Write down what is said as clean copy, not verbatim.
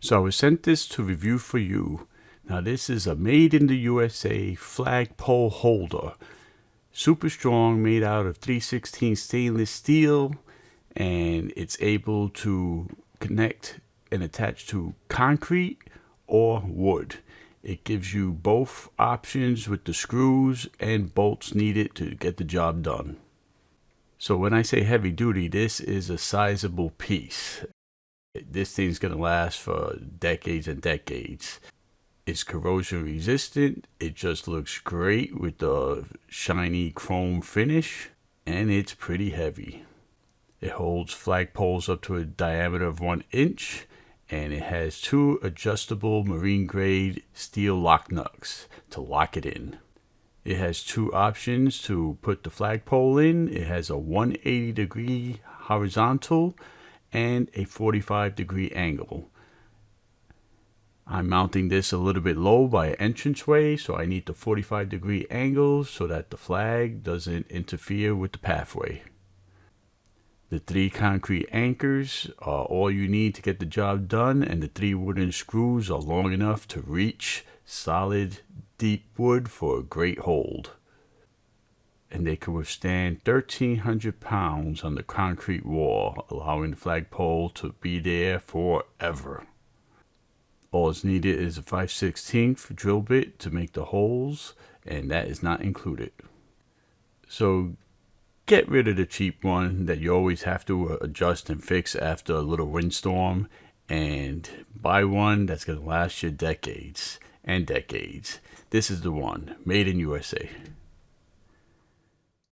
So I was sent this to review for you. Now this is a made in the USA flagpole holder. Super strong, made out of 316 stainless steel, and it's able to connect and attach to concrete or wood. It gives you both options with the screws and bolts needed to get the job done. So when I say heavy duty, this is a sizable piece. This thing's going to last for decades and decades. It's corrosion resistant. It just looks great with the shiny chrome finish, and it's pretty heavy. It holds flagpoles up to a diameter of 1 inch, and it has 2 adjustable marine grade steel lock nuts to lock it in. It has 2 options to put the flagpole in. It has a 180 degree horizontal and a 45 degree angle. I'm mounting this a little bit low by an entranceway, so I need the 45 degree angle so that the flag doesn't interfere with the pathway. The 3 concrete anchors are all you need to get the job done, and the 3 wooden screws are long enough to reach solid, deep wood for a great hold. And they can withstand 1,300 pounds on the concrete wall, allowing the flagpole to be there forever. All is needed is a 5/16 drill bit to make the holes, and that is not included. So get rid of the cheap one that you always have to adjust and fix after a little windstorm, and buy one that's going to last you decades and decades. This is the one, made in USA.